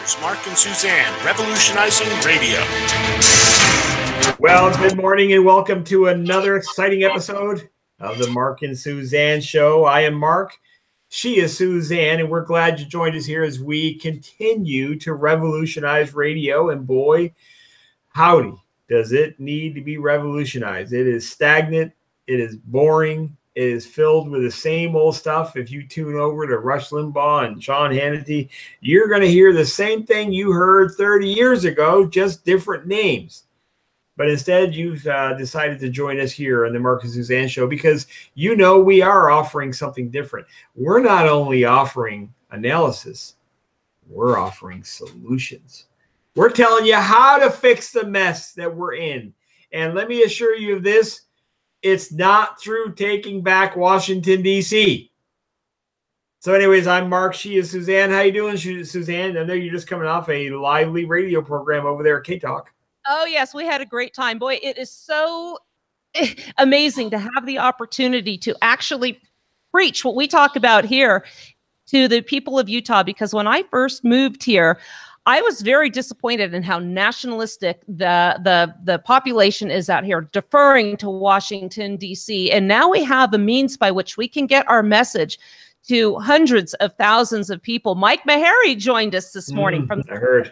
Here's Mark and Suzanne, revolutionizing radio. Well, good morning and welcome to another exciting episode of the Mark and Suzanne Show. I am Mark. She is Suzanne, and we're glad you joined us here as we continue to revolutionize radio. And boy, howdy, does it need to be revolutionized. It is stagnant. It is boring. It is filled with the same old stuff. If you tune over to Rush Limbaugh and Sean Hannity, you're going to hear the same thing you heard 30 years ago, just different names. But instead, you've decided to join us here on the Mark and Suzanne Show because you know we are offering something different. We're not only offering analysis, we're offering solutions. We're telling you how to fix the mess that we're in. And let me assure you of this. It's not through taking back Washington, D.C. So anyways, I'm Mark. She is Suzanne. How you doing, Suzanne? I know you're just coming off a lively radio program over there at K-Talk. Oh, yes. We had a great time. Boy, it is so amazing to have the opportunity to actually preach what we talk about here to the people of Utah, because when I first moved here, I was very disappointed in how nationalistic the population is out here, deferring to Washington, D.C. And now we have a means by which we can get our message to hundreds of thousands of people. Mike Meharry joined us this morning from the Center.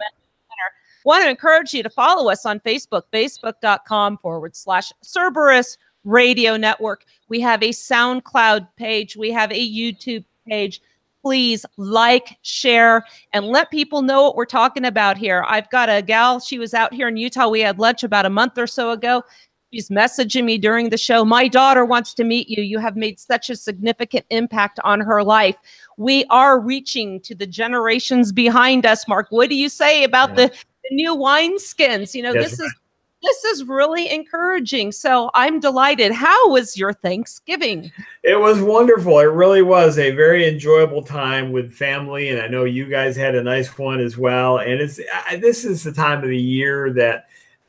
Want to encourage you to follow us on Facebook, facebook.com/Cerberus Radio Network. We have a SoundCloud page. We have a YouTube page. Please like, share, and let people know what we're talking about here. I've got a gal. She was out here in Utah. We had lunch about a month or so ago. She's messaging me during the show. My daughter wants to meet you. You have made such a significant impact on her life. We are reaching to the generations behind us. Mark, what do you say about the new wineskins? You know, this is really encouraging. So I'm delighted. How was your Thanksgiving? It was wonderful. It really was a very enjoyable time with family. And I know you guys had a nice one as well. And this is the time of the year that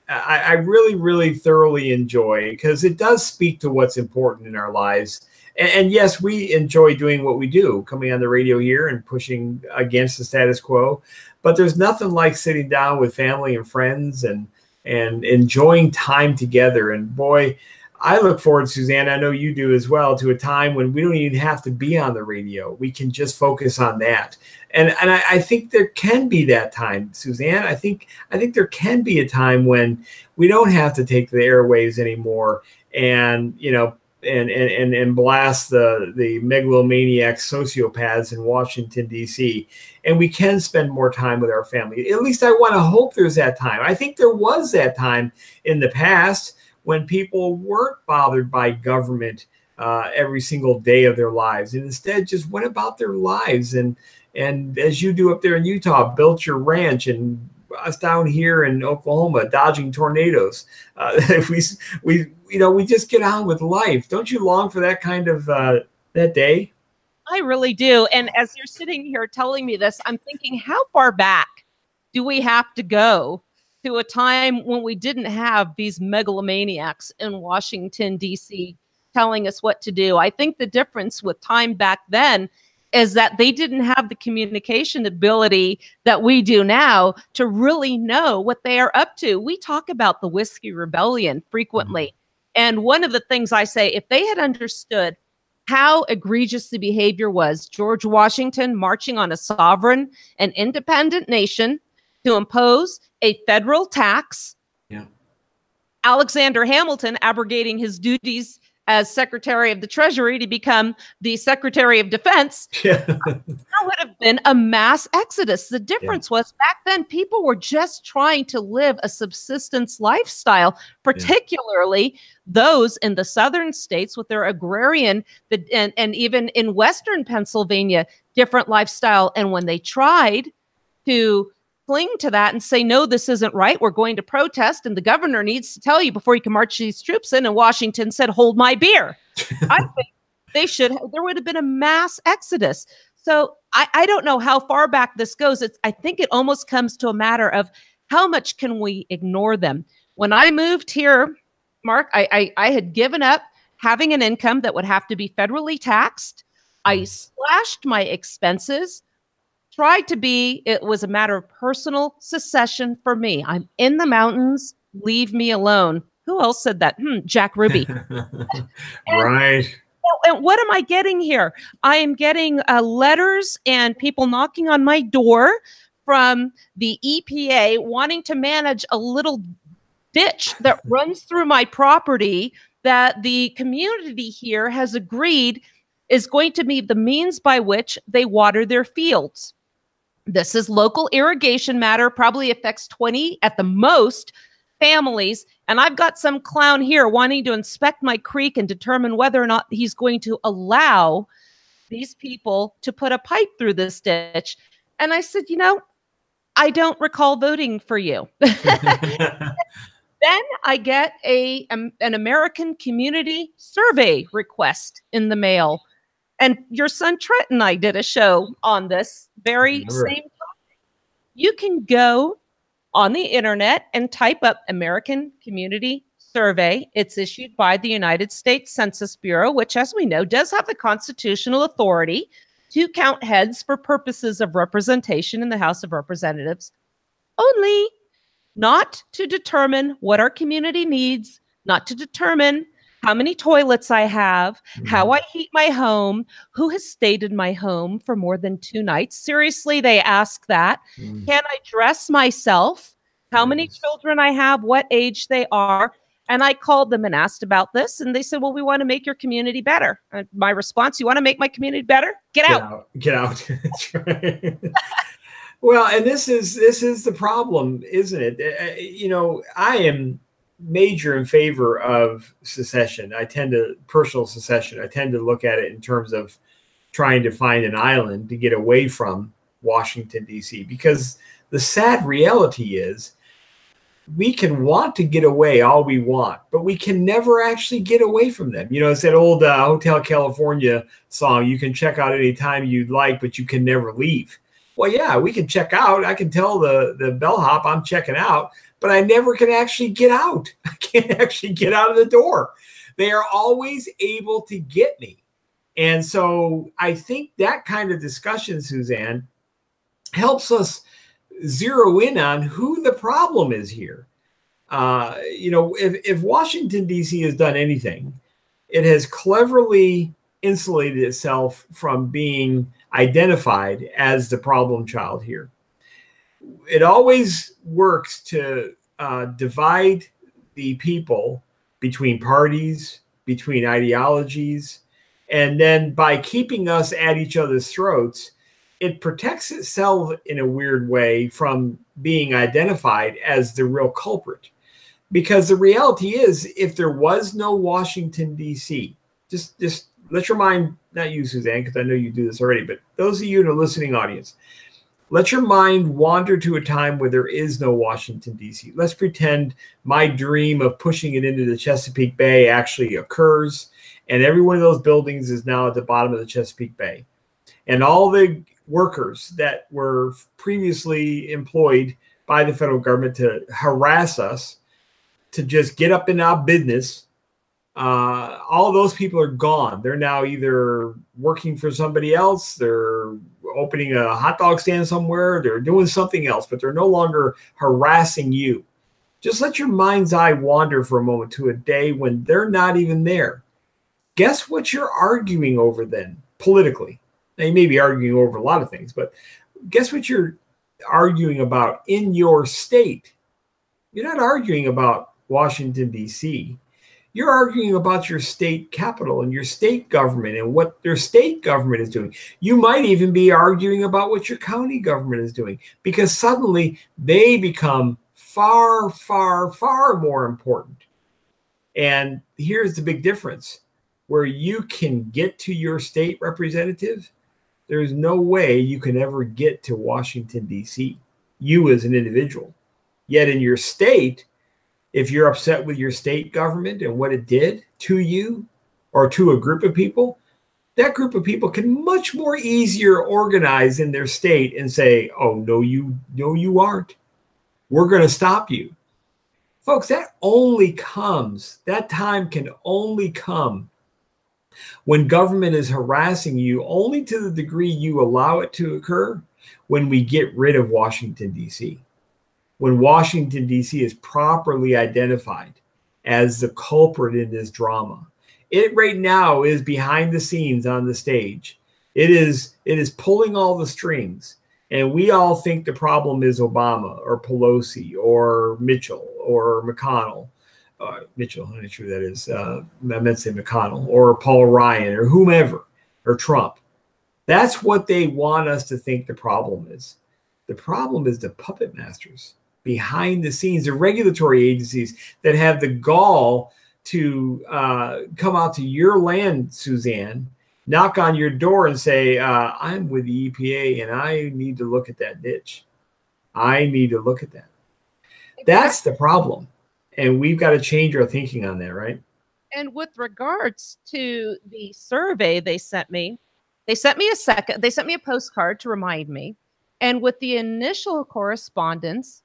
I really, really thoroughly enjoy, because it does speak to what's important in our lives. And yes, we enjoy doing what we do, coming on the radio here and pushing against the status quo. But there's nothing like sitting down with family and friends and enjoying time together. And boy, I look forward, Suzanne, I know you do as well, to a time when we don't even have to be on the radio. We can just focus on that. And I think there can be that time, Suzanne. I think there can be a time when we don't have to take the airwaves anymore and, you know, and blast the megalomaniac sociopaths in Washington, D.C. And we can spend more time with our family. At least I want to hope there's that time. I think there was that time in the past when people weren't bothered by government every single day of their lives, and instead just went about their lives. And as you do up there in Utah, built your ranch, and us down here in Oklahoma dodging tornadoes. We just get on with life. Don't you long for that kind of that day? I really do. And as you're sitting here telling me this, I'm thinking, how far back do we have to go to a time when we didn't have these megalomaniacs in Washington, D.C. telling us what to do? I think the difference with time back then is that they didn't have the communication ability that we do now to really know what they are up to. We talk about the Whiskey Rebellion frequently. And one of the things I say, if they had understood how egregious the behavior was, George Washington marching on a sovereign and independent nation to impose a federal tax, Alexander Hamilton abrogating his duties as Secretary of the Treasury to become the Secretary of Defense, there would have been a mass exodus. The difference was back then people were just trying to live a subsistence lifestyle, particularly those in the southern states with their agrarian, and even in western Pennsylvania, different lifestyle. And when they tried to cling to that and say, no, this isn't right, we're going to protest, and the governor needs to tell you before you can march these troops in, and Washington said, hold my beer. I think there would have been a mass exodus. So I don't know how far back this goes. I think it almost comes to a matter of how much can we ignore them. When I moved here, Mark, I had given up having an income that would have to be federally taxed. I slashed my expenses, tried to be, it was a matter of personal secession for me. I'm in the mountains, leave me alone. Who else said that? Jack Ruby. Right. And what am I getting here? I am getting letters and people knocking on my door from the EPA wanting to manage a little ditch that runs through my property that the community here has agreed is going to be the means by which they water their fields. This is local irrigation matter, probably affects 20 at the most families. And I've got some clown here wanting to inspect my creek and determine whether or not he's going to allow these people to put a pipe through this ditch. And I said, I don't recall voting for you. Then I get an American Community Survey request in the mail. And your son Trent and I did a show on this very same topic. You can go on the internet and type up American Community Survey. It's issued by the United States Census Bureau, which, as we know, does have the constitutional authority to count heads for purposes of representation in the House of Representatives. Only not to determine what our community needs, not to determine how many toilets I have, how I heat my home, who has stayed in my home for more than 2 nights. Seriously, they ask that. Can I dress myself? How many children I have, what age they are. And I called them and asked about this. And they said, well, we want to make your community better. And my response, you want to make my community better? Get out. Get out. That's right. Well, and this is the problem, isn't it? I am major in favor of secession. Personal secession. I tend to look at it in terms of trying to find an island to get away from Washington, D.C. Because the sad reality is we can want to get away all we want, but we can never actually get away from them. It's that old Hotel California song, you can check out anytime you'd like, but you can never leave. Well, yeah, we can check out. I can tell the bellhop I'm checking out, but I never can actually get out. I can't actually get out of the door. They are always able to get me. And so I think that kind of discussion, Suzanne, helps us zero in on who the problem is here. If Washington, D.C. has done anything, it has cleverly insulated itself from being identified as the problem child here. It always works to divide the people between parties, between ideologies, and then by keeping us at each other's throats, it protects itself in a weird way from being identified as the real culprit. Because the reality is, if there was no Washington, D.C., just let your mind, not you, Suzanne, because I know you do this already, but those of you in the listening audience, let your mind wander to a time where there is no Washington, D.C. Let's pretend my dream of pushing it into the Chesapeake Bay actually occurs, and every one of those buildings is now at the bottom of the Chesapeake Bay. And all the workers that were previously employed by the federal government to harass us, to just get up in our business, all those people are gone. They're now either working for somebody else, they're opening a hot dog stand somewhere, they're doing something else, but they're no longer harassing you. Just let your mind's eye wander for a moment to a day when they're not even there. Guess what you're arguing over then, politically? Now, you may be arguing over a lot of things, but guess what you're arguing about in your state? You're not arguing about Washington, D.C. You're arguing about your state capital and your state government and what their state government is doing. You might even be arguing about what your county government is doing, because suddenly they become far, far, far more important. And here's the big difference. Where you can get to your state representative, there's no way you can ever get to Washington, D.C., you as an individual. Yet in your state, if you're upset with your state government and what it did to you or to a group of people, that group of people can much more easier organize in their state and say, oh, no, you aren't. We're going to stop you. Folks, that time can only come when government is harassing you only to the degree you allow it to occur, when we get rid of Washington, D.C. When Washington, D.C. is properly identified as the culprit in this drama. It right now is behind the scenes on the stage. It is pulling all the strings. And we all think the problem is Obama or Pelosi or Mitchell or McConnell. Mitchell, I'm not sure who that is. I meant to say McConnell or Paul Ryan or whomever or Trump. That's what they want us to think the problem is. The problem is the puppet masters behind the scenes, the regulatory agencies that have the gall to come out to your land, Suzanne, knock on your door and say, I'm with the EPA and I need to look at that ditch. I need to look at that. That's the problem. And we've got to change our thinking on that, right? And with regards to the survey they sent me a postcard to remind me. And with the initial correspondence,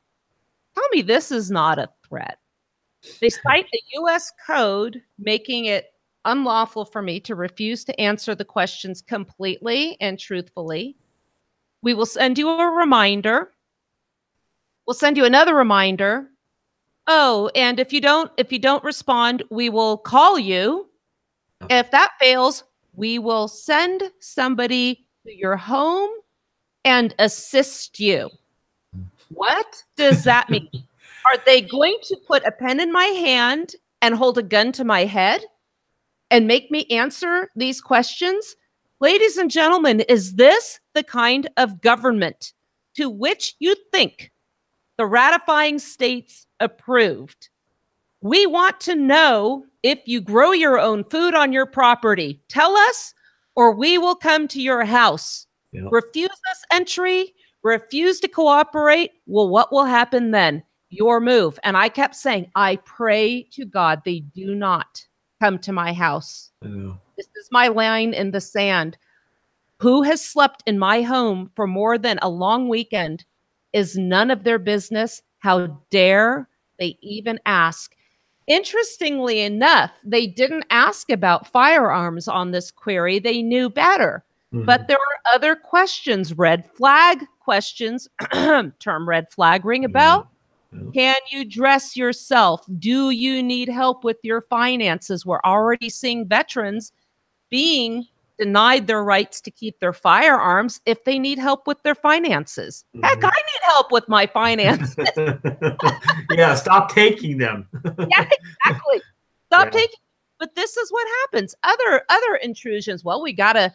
tell me this is not a threat. They cite the U.S. code making it unlawful for me to refuse to answer the questions completely and truthfully. We will send you a reminder. We'll send you another reminder. Oh, and if you don't respond, we will call you. If that fails, we will send somebody to your home and assist you. What does that mean? Are they going to put a pen in my hand and hold a gun to my head and make me answer these questions? Ladies and gentlemen, is this the kind of government to which you think the ratifying states approved? We want to know if you grow your own food on your property. Tell us, or we will come to your house. Yep. Refuse us entry, refuse to cooperate. Well, what will happen then? Your move. And I kept saying, I pray to God they do not come to my house. This is my line in the sand. Who has slept in my home for more than a long weekend is none of their business. How dare they even ask? Interestingly enough, they didn't ask about firearms on this query. They knew better. Mm-hmm. But there are other questions, red flag questions, term red flag ring a bell. Mm-hmm. Can you dress yourself? Do you need help with your finances? We're already seeing veterans being denied their rights to keep their firearms if they need help with their finances. Mm-hmm. Heck, I need help with my finances. Yeah, stop taking them. Yeah, exactly. Stop taking. But this is what happens. Other intrusions. Well, we gotta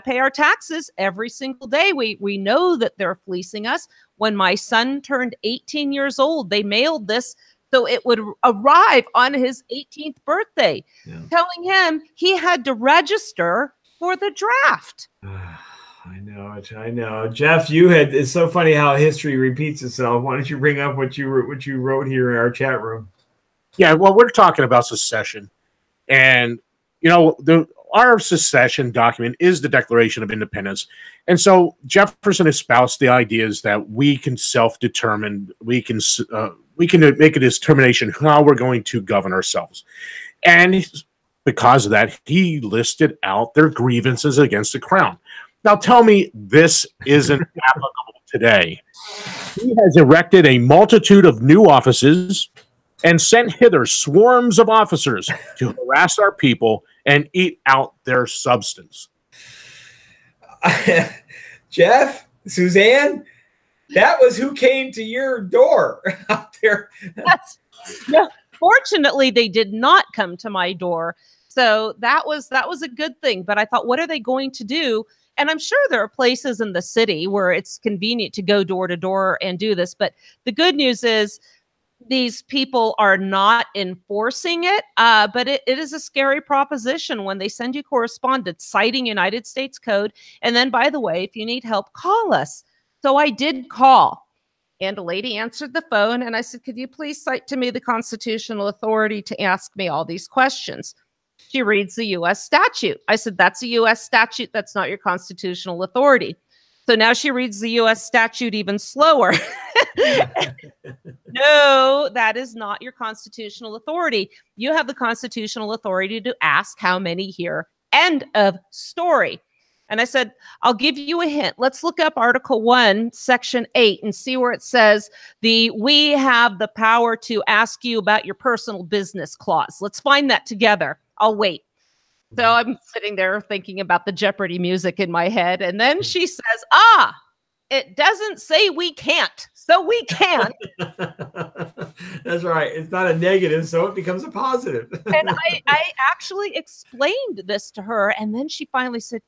pay our taxes every single day. We know that they're fleecing us. When my son turned 18 years old, they mailed this so it would arrive on his 18th birthday, telling him he had to register for the draft. I know. Jeff, it's so funny how history repeats itself. Why don't you bring up what you wrote here in our chat room? Yeah, well, we're talking about secession. And, our secession document is the Declaration of Independence. And so Jefferson espoused the ideas that we can self-determine, we can make a determination how we're going to govern ourselves. And because of that, he listed out their grievances against the crown. Now tell me this isn't applicable today. He has erected a multitude of new offices and sent hither swarms of officers to harass our people and eat out their substance. Jeff, Suzanne, that was who came to your door out there. Fortunately, they did not come to my door. So that was a good thing. But I thought, what are they going to do? And I'm sure there are places in the city where it's convenient to go door to door and do this. But the good news is these people are not enforcing it. But it is a scary proposition when they send you correspondence citing United States Code. And then, by the way, if you need help, call us. So I did call. And a lady answered the phone. And I said, could you please cite to me the constitutional authority to ask me all these questions? She reads the U.S. statute. I said, that's a U.S. statute. That's not your constitutional authority. So now she reads the U.S. statute even slower. No, that is not your constitutional authority. You have the constitutional authority to ask how many here. End of story. And I said, I'll give you a hint. Let's look up Article 1, Section 8 and see where it says we have the power to ask you about your personal business clause. Let's find that together. I'll wait. So I'm sitting there thinking about the Jeopardy music in my head. And then she says, it doesn't say we can't. So we can. That's right. It's not a negative, so it becomes a positive. And I actually explained this to her. And then she finally said,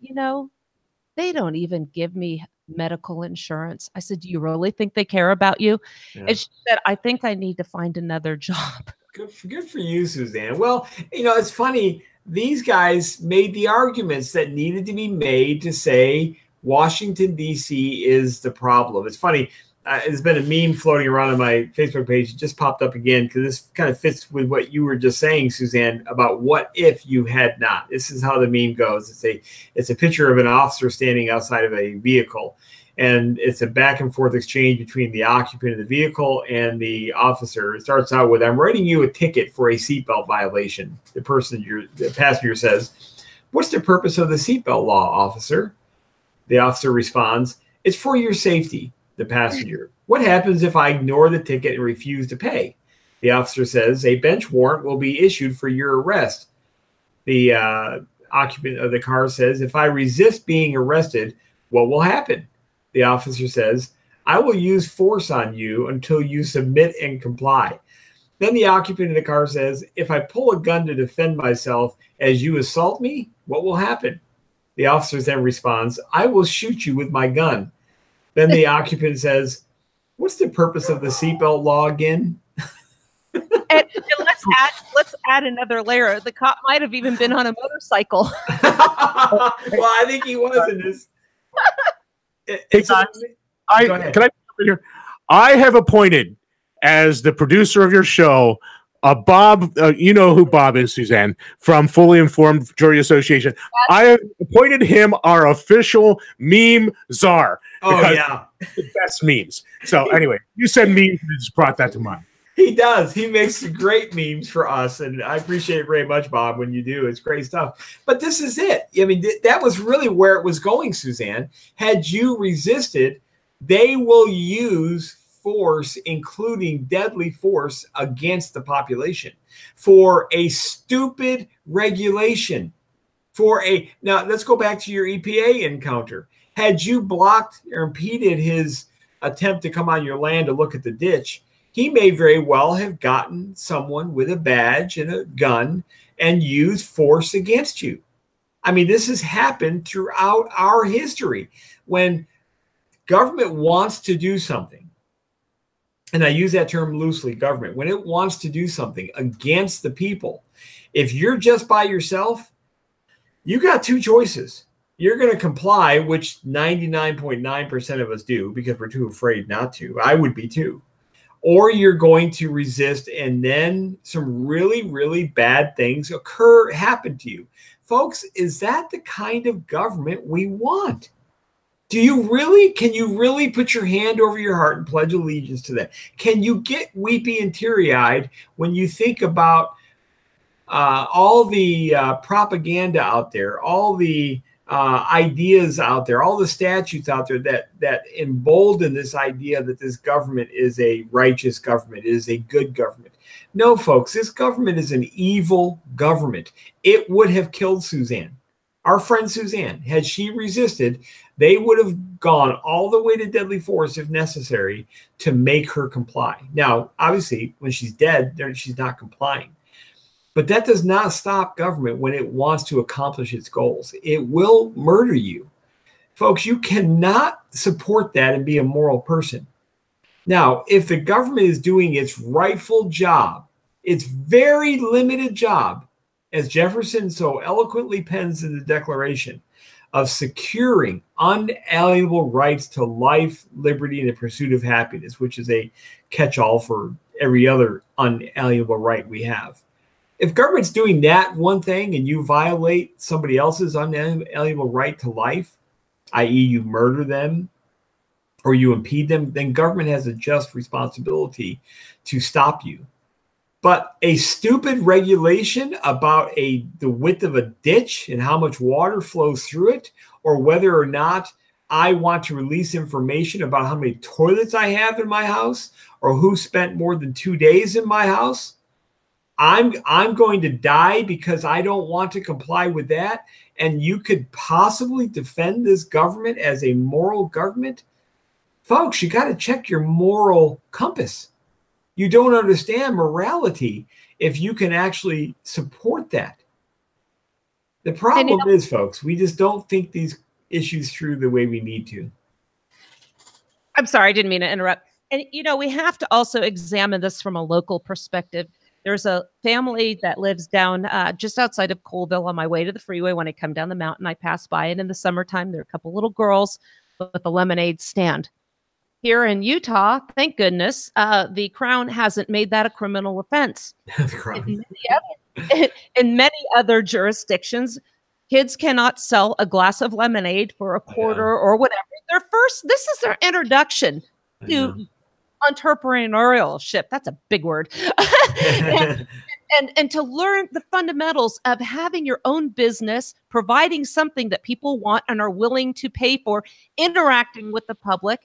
they don't even give me medical insurance. I said, do you really think they care about you? Yeah. And she said, I think I need to find another job. Good for you, Suzanne. Well, it's funny. These guys made the arguments that needed to be made to say Washington, D.C. is the problem. It's funny. There's been a meme floating around on my Facebook page. It just popped up again because this kind of fits with what you were just saying, Suzanne, about what if you had not. This is how the meme goes. It's a picture of an officer standing outside of a vehicle, and it's a back and forth exchange between the occupant of the vehicle and the officer. It starts out with, I'm writing you a ticket for a seatbelt violation. The passenger says, what's the purpose of the seatbelt law, officer? The officer responds, it's for your safety. The passenger, what happens if I ignore the ticket and refuse to pay? The officer says, a bench warrant will be issued for your arrest. The occupant of the car says, if I resist being arrested, what will happen? The officer says, I will use force on you until you submit and comply. Then the occupant of the car says, if I pull a gun to defend myself as you assault me, what will happen? The officer then responds, I will shoot you with my gun. Then the occupant says, what's the purpose of the seatbelt law again? And let's add another layer. The cop might have even been on a motorcycle. Well, I think he was in this. Can I jump in here? I have appointed as the producer of your show Bob, you know who Bob is, Suzanne, from Fully Informed Jury Association. I have appointed him our official meme czar. Oh, yeah. The best memes. So anyway, you said memes, and just brought that to mind. He does. He makes great memes for us, and I appreciate it very much, Bob, when you do. It's great stuff. But this is it. I mean, that was really where it was going, Suzanne. Had you resisted, they will use force, including deadly force, against the population for a stupid regulation. Now, let's go back to your EPA encounter. Had you blocked or impeded his attempt to come on your land to look at the ditch, he may very well have gotten someone with a badge and a gun and used force against you. I mean, this has happened throughout our history. When government wants to do something, and I use that term loosely, government, when it wants to do something against the people, if you're just by yourself, you got two choices. You're going to comply, which 99.9% of us do because we're too afraid not to. I would be too. Or you're going to resist, and then some really, really bad things happen to you. Folks, is that the kind of government we want? Can you really put your hand over your heart and pledge allegiance to that? Can you get weepy and teary-eyed when you think about all the propaganda out there, all the ideas out there, all the statutes out there that embolden this idea that this government is a righteous government, is a good government? No, folks, this government is an evil government. It would have killed Suzanne. Our friend Suzanne, had she resisted, they would have gone all the way to deadly force if necessary to make her comply. Now, obviously, when she's dead, she's not complying. But that does not stop government when it wants to accomplish its goals. It will murder you. Folks, you cannot support that and be a moral person. Now, if the government is doing its rightful job, its very limited job, as Jefferson so eloquently pens in the Declaration, of securing unalienable rights to life, liberty, and the pursuit of happiness, which is a catch-all for every other unalienable right we have. If government's doing that one thing and you violate somebody else's unalienable right to life, i.e. you murder them or you impede them, then government has a just responsibility to stop you. But a stupid regulation about the width of a ditch and how much water flows through it, or whether or not I want to release information about how many toilets I have in my house or who spent more than 2 days in my house, I'm going to die because I don't want to comply with that. And you could possibly defend this government as a moral government. Folks, you got to check your moral compass. You don't understand morality if you can actually support that. The problem is, folks, we just don't think these issues through the way we need to. I'm sorry, I didn't mean to interrupt. And, we have to also examine this from a local perspective. There's a family that lives down just outside of Colville on my way to the freeway. When I come down the mountain, I pass by it in the summertime. There are a couple little girls with a lemonade stand. Here in Utah, thank goodness, the Crown hasn't made that a criminal offense. In many other jurisdictions, kids cannot sell a glass of lemonade for a quarter or whatever. This is their introduction to entrepreneurship. That's a big word. and to learn the fundamentals of having your own business, providing something that people want and are willing to pay for, interacting with the public.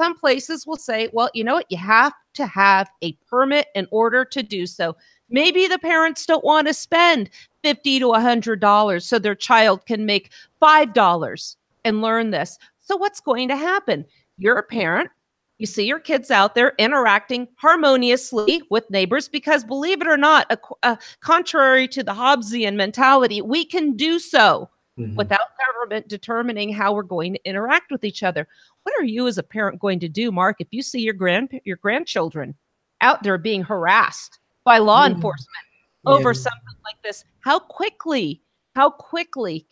Some places will say, well, you know what? You have to have a permit in order to do so. Maybe the parents don't want to spend $50 to $100 so their child can make $5 and learn this. So what's going to happen? You're a parent. You see your kids out there interacting harmoniously with neighbors because, believe it or not, contrary to the Hobbesian mentality, we can do so without government determining how we're going to interact with each other. What are you as a parent going to do, Mark, if you see your grandchildren out there being harassed by law enforcement over something like this? How quickly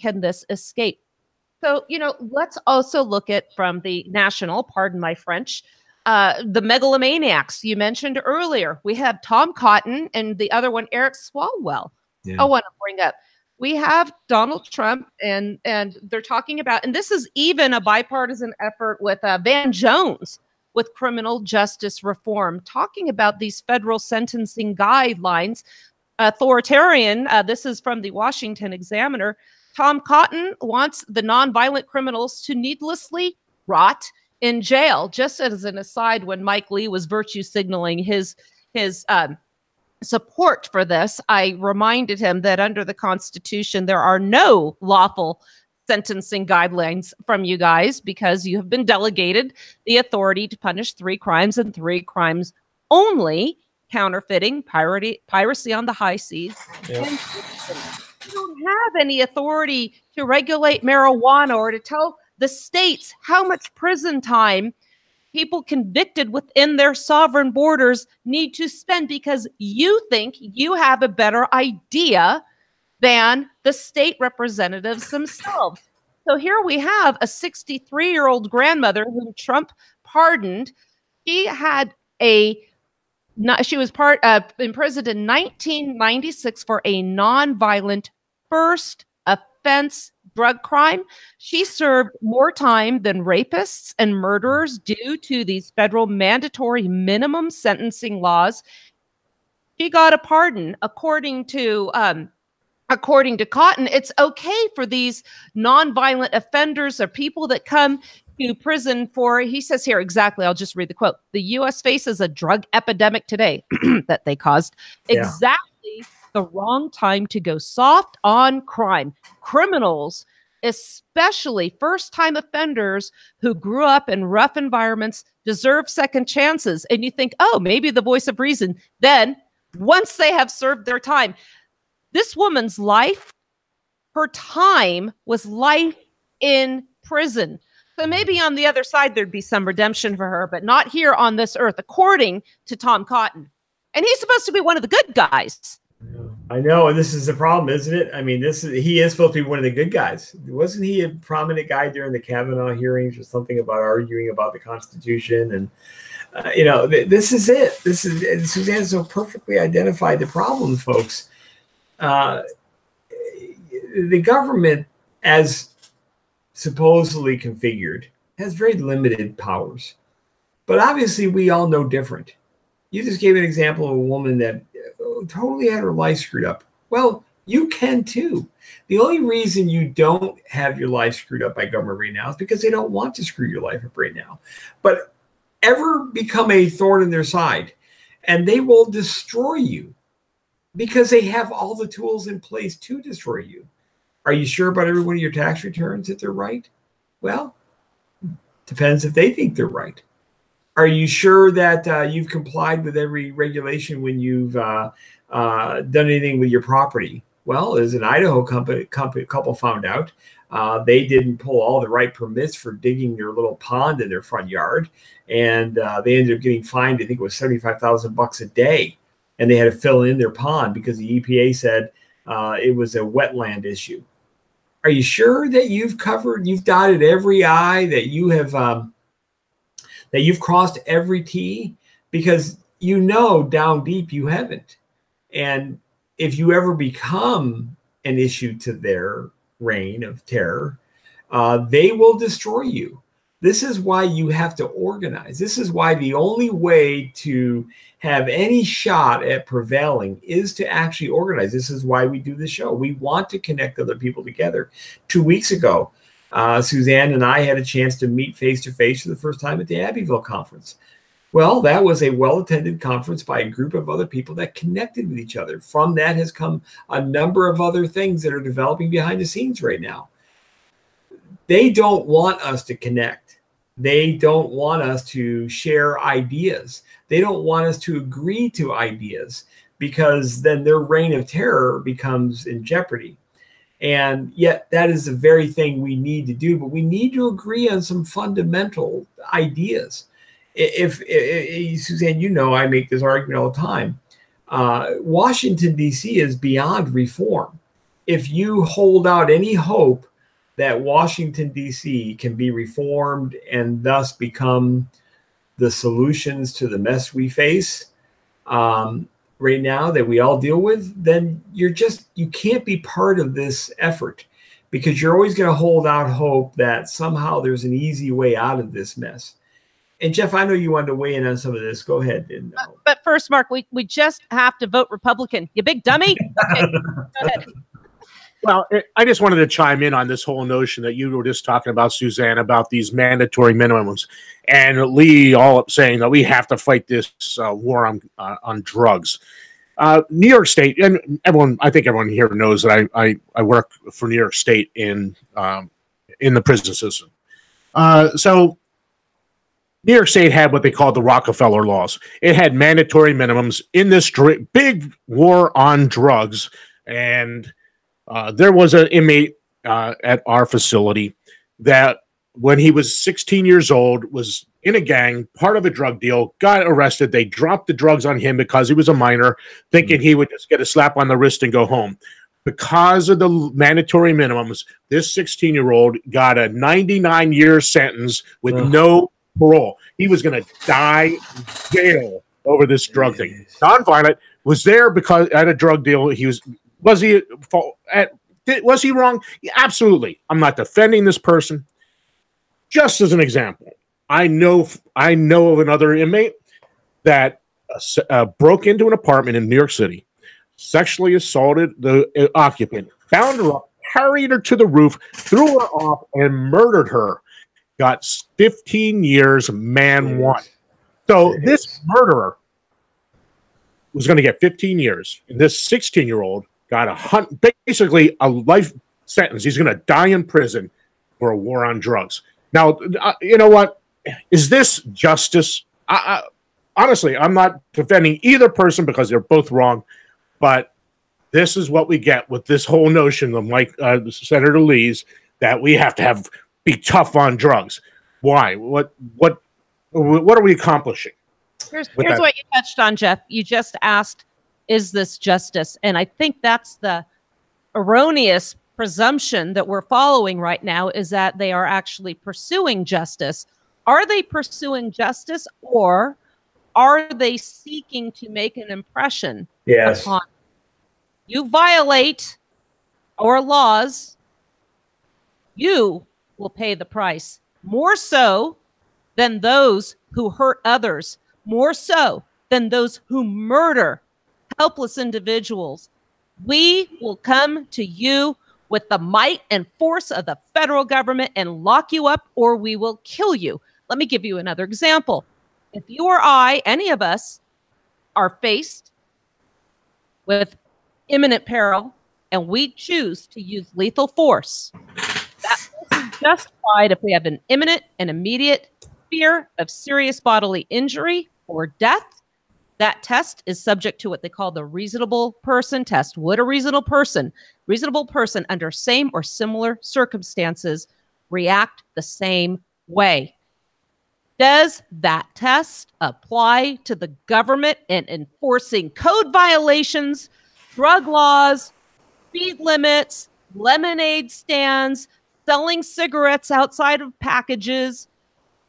can this escape? So, let's also look at from the national, pardon my French, the megalomaniacs you mentioned earlier. We have Tom Cotton and the other one, Eric Swalwell. I want to bring up. We have Donald Trump, and they're talking about, and this is even a bipartisan effort with Van Jones with criminal justice reform, talking about these federal sentencing guidelines. Authoritarian, this is from the Washington Examiner. Tom Cotton wants the nonviolent criminals to needlessly rot in jail. Just as an aside, when Mike Lee was virtue signaling his support for this, I reminded him that under the Constitution, there are no lawful sentencing guidelines from you guys because you have been delegated the authority to punish 3 crimes and 3 crimes only: counterfeiting, piracy on the high seas, and you don't have any authority to regulate marijuana or to tell the states how much prison time people convicted within their sovereign borders need to spend because you think you have a better idea than the state representatives themselves. So here we have a 63-year-old grandmother whom Trump pardoned. She was imprisoned in 1996 for a nonviolent first offense drug crime. She served more time than rapists and murderers due to these federal mandatory minimum sentencing laws. She got a pardon. According to Cotton, it's okay for these nonviolent offenders or people that come to prison for, he says here exactly, I'll just read the quote. The U.S. faces a drug epidemic today that they caused. Exactly the wrong time to go soft on crime. Criminals, especially first-time offenders who grew up in rough environments, deserve second chances. And you think, oh, maybe the voice of reason. Then, once they have served their time, this woman's life, her time was life in prison. So maybe on the other side, there'd be some redemption for her, but not here on this earth, according to Tom Cotton. And he's supposed to be one of the good guys. I know, and this is the problem, isn't it? I mean, he is supposed to be one of the good guys. Wasn't he a prominent guy during the Kavanaugh hearings or something about arguing about the Constitution? And this is it. And Suzanne so perfectly identified the problem, folks. The government, as supposedly configured, has very limited powers. But obviously, we all know different. You just gave an example of a woman that totally had her life screwed up. Well, You can too. The only reason you don't have your life screwed up by government right now is because they don't want to screw your life up right now. But ever become a thorn in their side, and they will destroy you because they have all the tools in place to destroy you. Are you sure about every one of your tax returns that they're right? Well, depends if they think they're right. Are you sure that you've complied with every regulation when you've done anything with your property? Well, as an Idaho couple found out, they didn't pull all the right permits for digging their little pond in their front yard, and they ended up getting fined. I think it was $75,000 a day, and they had to fill in their pond because the EPA said it was a wetland issue. Are you sure that you've dotted every I, that you have that you've crossed every T? Because down deep you haven't. And if you ever become an issue to their reign of terror, they will destroy you. This is why you have to organize. This is why the only way to have any shot at prevailing is to actually organize. This is why we do the show. We want to connect other people together. 2 weeks ago, Suzanne and I had a chance to meet face-to-face for the first time at the Abbeville conference. Well, that was a well-attended conference by a group of other people that connected with each other. From that has come a number of other things that are developing behind the scenes right now. They don't want us to connect. They don't want us to share ideas. They don't want us to agree to ideas, because then their reign of terror becomes in jeopardy. And yet that is the very thing we need to do, but we need to agree on some fundamental ideas. If Suzanne, I make this argument all the time. Washington, D.C. is beyond reform. If you hold out any hope that Washington, D.C. can be reformed and thus become the solutions to the mess we face right now that we all deal with, then you can't be part of this effort, because you're always going to hold out hope that somehow there's an easy way out of this mess. And Jeff, I know you wanted to weigh in on some of this. Go ahead. But first, Mark, we just have to vote Republican. You big dummy. Okay, go ahead. Well, I just wanted to chime in on this whole notion that you were just talking about, Suzanne, about these mandatory minimums, and Lee all saying that we have to fight this war on drugs. New York State, and I think everyone here knows that I work for New York State in the prison system. So New York State had what they called the Rockefeller laws. It had mandatory minimums in this big war on drugs. And there was an inmate at our facility that when he was 16 years old was in a gang, part of a drug deal, got arrested. They dropped the drugs on him because he was a minor, thinking he would just get a slap on the wrist and go home. Because of the mandatory minimums, this 16-year-old got a 99-year sentence with no parole. He was going to die in jail over this drug thing. Nonviolent, was there because at a drug deal. Was he wrong? Yeah, absolutely. I'm not defending this person. Just as an example, I know of another inmate that broke into an apartment in New York City, sexually assaulted the occupant, bound her up, carried her to the roof, threw her off, and murdered her. Got 15 years, man one. So this murderer was going to get 15 years, and this 16-year-old got basically a life sentence. He's going to die in prison for a war on drugs. Now, you know what? Is this justice? Honestly, I'm not defending either person because they're both wrong, but this is what we get with this whole notion of Senator Lee's, that we have to be tough on drugs. Why? What are we accomplishing? Here's what you touched on, Jeff. You just asked, is this justice? And I think that's the erroneous presumption that we're following right now, is that they are actually pursuing justice. Are they pursuing justice, or are they seeking to make an impression upon you? Violate our laws, you will pay the price, more so than those who hurt others, more so than those who murder helpless individuals. We will come to you with the might and force of the federal government and lock you up, or we will kill you. Let me give you another example. If you or I, any of us, are faced with imminent peril and we choose to use lethal force, that force is justified if we have an imminent and immediate fear of serious bodily injury or death. That test is subject to what they call the reasonable person test. Would a reasonable person under same or similar circumstances react the same way? Does that test apply to the government in enforcing code violations, drug laws, speed limits, lemonade stands, selling cigarettes outside of packages,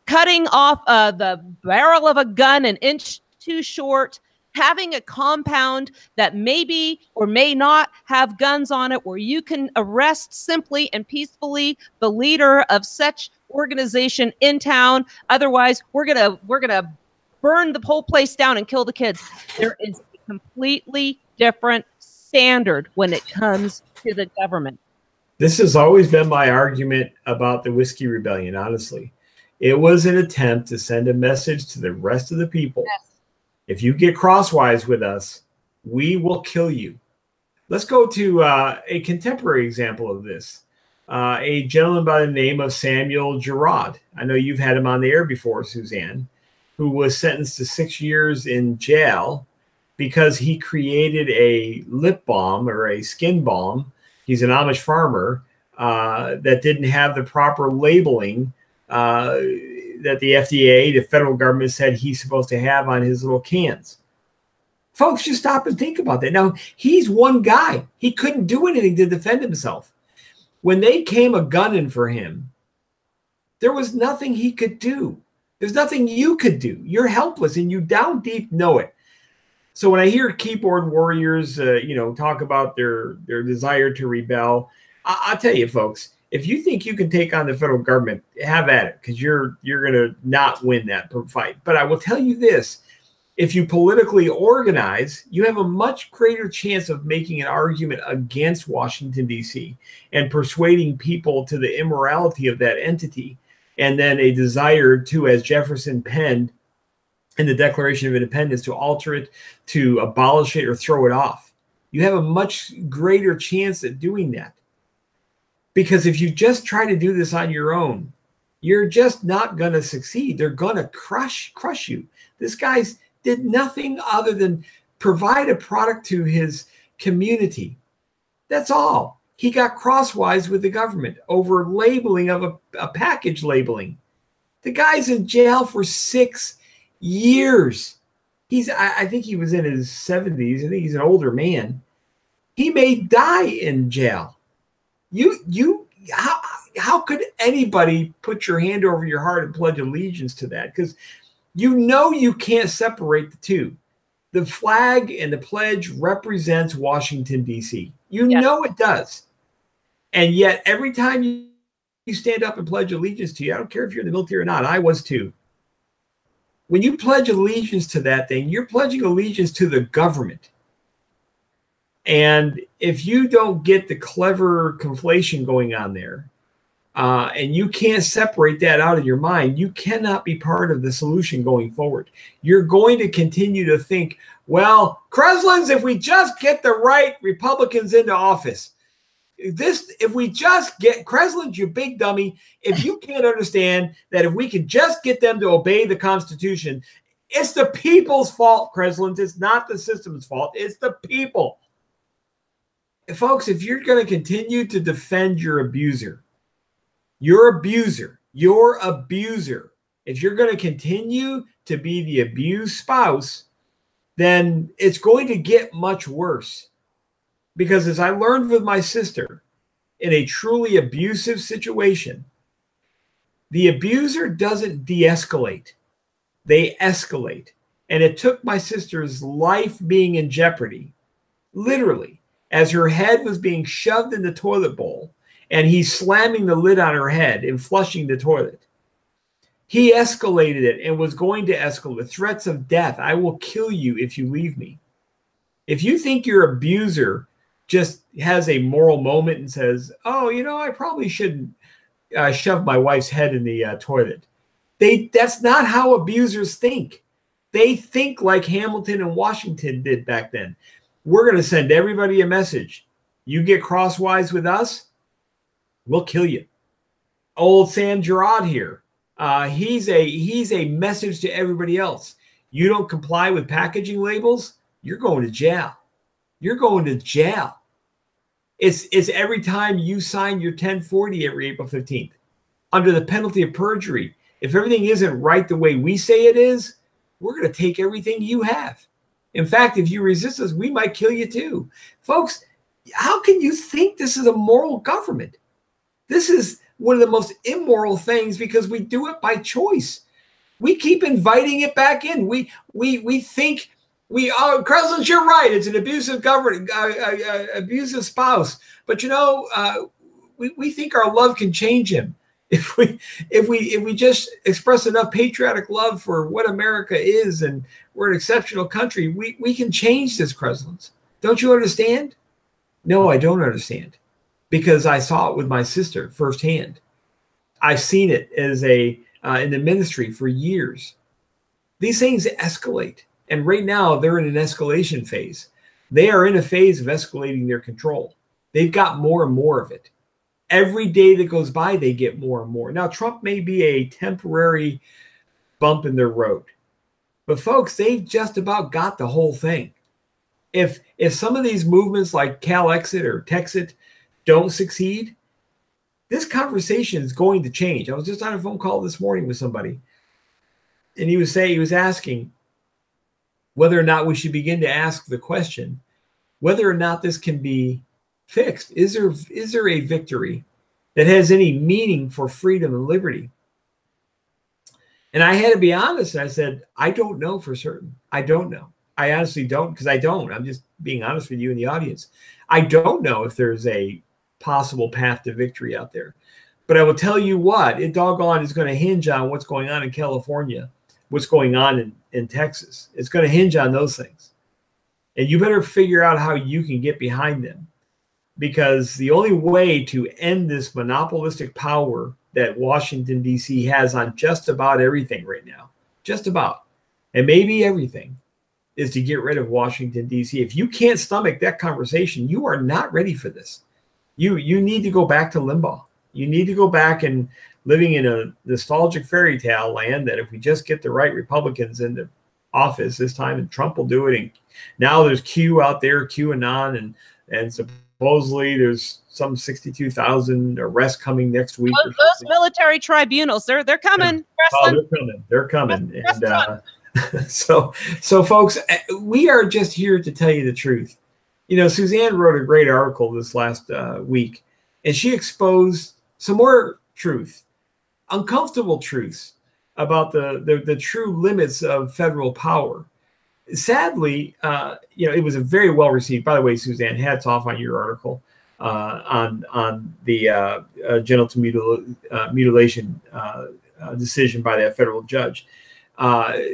cutting off the barrel of a gun an inch too short, having a compound that maybe or may not have guns on it, where you can arrest simply and peacefully the leader of such organization in town? Otherwise, we're gonna burn the whole place down and kill the kids. There is a completely different standard when it comes to the government. This has always been my argument about the Whiskey Rebellion, honestly. It was an attempt to send a message to the rest of the people. Yes. If you get crosswise with us, we will kill you. Let's go to a contemporary example of this. A gentleman by the name of Samuel Girard. I know you've had him on the air before, Suzanne, who was sentenced to 6 years in jail because he created a lip balm or a skin balm. He's an Amish farmer that didn't have the proper labeling that the FDA, the federal government, said he's supposed to have on his little cans. Folks, just stop and think about that. Now, he's one guy. He couldn't do anything to defend himself. When they came a gunning for him, there was nothing he could do. There's nothing you could do. You're helpless, and you down deep know it. So when I hear keyboard warriors, talk about their desire to rebel, I'll tell you, folks, if you think you can take on the federal government, have at it, because you're going to not win that fight. But I will tell you this. If you politically organize, you have a much greater chance of making an argument against Washington, D.C. and persuading people to the immorality of that entity, and then a desire to, as Jefferson penned in the Declaration of Independence, to alter it, to abolish it, or throw it off. You have a much greater chance at doing that. Because if you just try to do this on your own, you're just not going to succeed. They're going to crush you. This guy's did nothing other than provide a product to his community. That's all. He got crosswise with the government over labeling of a package labeling. The guy's in jail for 6 years. I think he was in his 70s. I think he's an older man. He may die in jail. How could anybody put your hand over your heart and pledge allegiance to that? Because you can't separate the two. The flag and the pledge represents Washington, D.C. You know it does. And yet every time you stand up and pledge allegiance to you, I don't care if you're in the military or not, I was too. When you pledge allegiance to that thing, you're pledging allegiance to the government. And if you don't get the clever conflation going on there, and you can't separate that out of your mind, you cannot be part of the solution going forward. You're going to continue to think, well, Kreslins, if we just get the right Republicans into office, if we just get Kreslins, you big dummy, if you can't understand that if we could just get them to obey the Constitution, it's the people's fault, Kreslins. It's not the system's fault. It's the people. Folks, if you're going to continue to defend your abuser, if you're going to continue to be the abused spouse, then it's going to get much worse. Because as I learned with my sister, in a truly abusive situation, the abuser doesn't de-escalate. They escalate. And it took my sister's life being in jeopardy, literally, as her head was being shoved in the toilet bowl and he's slamming the lid on her head and flushing the toilet. He escalated it and was going to escalate. Threats of death. I will kill you if you leave me. If you think your abuser just has a moral moment and says, oh, I probably shouldn't shove my wife's head in the toilet. That's not how abusers think. They think like Hamilton and Washington did back then. We're going to send everybody a message. You get crosswise with us, we'll kill you. Old Sam Gerard here. He's a message to everybody else. You don't comply with packaging labels, you're going to jail. You're going to jail. It's every time you sign your 1040 every April 15th under the penalty of perjury. If everything isn't right the way we say it is, we're going to take everything you have. In fact, if you resist us, we might kill you too. Folks, how can you think this is a moral government? This is one of the most immoral things because we do it by choice. We keep inviting it back in. We think Kreslin, you're right. It's an abusive government, abusive spouse. But we think our love can change him. If we just express enough patriotic love for what America is, and we're an exceptional country, we can change this, Kreslins. Don't you understand? No, I don't understand, because I saw it with my sister firsthand. I've seen it as in the ministry for years. These things escalate, and right now they're in an escalation phase. They are in a phase of escalating their control. They've got more and more of it. Every day that goes by, they get more and more. Now, Trump may be a temporary bump in their road, but folks, they've just about got the whole thing. If some of these movements like CalExit or Texit don't succeed, this conversation is going to change. I was just on a phone call this morning with somebody, and he was asking whether or not we should begin to ask the question, whether or not this can be fixed. Is there a victory that has any meaning for freedom and liberty? And I had to be honest. And I said, I don't know for certain. I don't know. I honestly don't, because I don't. I'm just being honest with you in the audience. I don't know if there's a possible path to victory out there. But I will tell you what, it doggone is going to hinge on what's going on in California, what's going on in Texas. It's going to hinge on those things. And you better figure out how you can get behind them. Because the only way to end this monopolistic power that Washington, D.C. has on just about everything right now, just about, and maybe everything, is to get rid of Washington, D.C. If you can't stomach that conversation, you are not ready for this. You need to go back to Limbaugh. You need to go back and living in a nostalgic fairy tale land that if we just get the right Republicans into office this time, and Trump will do it. And now there's Q out there, QAnon, and supposedly there's some 62,000 arrests coming next week. Those military tribunals, they're coming. Oh, they're coming. And so folks, we are just here to tell you the truth. Suzanne wrote a great article this last week, and she exposed some more truth, uncomfortable truths about the true limits of federal power. Sadly, it was a very well received. By the way, Suzanne, hats off on your article on the genital mutilation decision by that federal judge.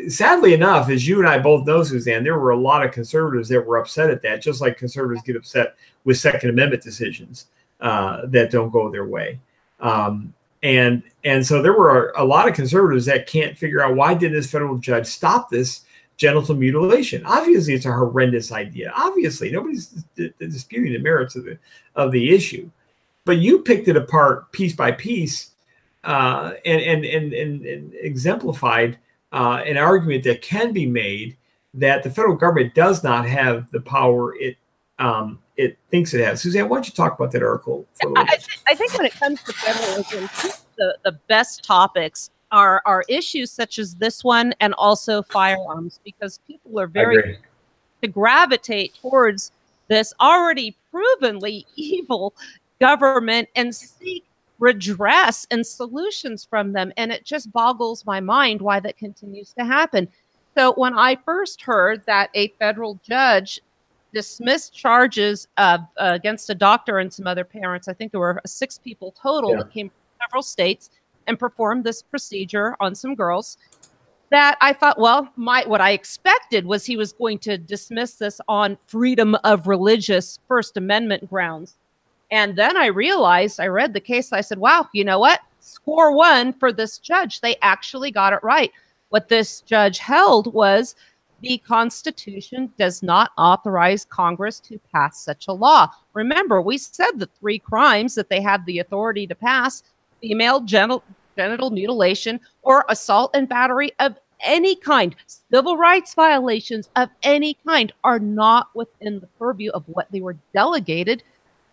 Sadly enough, as you and I both know, Suzanne, there were a lot of conservatives that were upset at that, just like conservatives get upset with Second Amendment decisions that don't go their way. And so there were a lot of conservatives that can't figure out, why did this federal judge stop this genital mutilation? Obviously, it's a horrendous idea. Obviously, nobody's disputing the merits of the issue, but you picked it apart piece by piece and exemplified an argument that can be made that the federal government does not have the power it thinks it has. Suzanne, why don't you talk about that article? I think when it comes to federalism, the best topics are issues such as this one, and also firearms, because people are very to gravitate towards this already provenly evil government and seek redress and solutions from them. And it just boggles my mind why that continues to happen. So when I first heard that a federal judge dismissed charges against a doctor and some other parents, I think there were 6 people total that came from several states and performed this procedure on some girls, that I thought, well, what I expected was he was going to dismiss this on freedom of religious First Amendment grounds. And then I realized, I read the case, I said, wow, you know what? Score one for this judge. They actually got it right. What this judge held was the Constitution does not authorize Congress to pass such a law. Remember, we said the 3 crimes that they had the authority to pass: female genital mutilation, or assault and battery of any kind. Civil rights violations of any kind are not within the purview of what they were delegated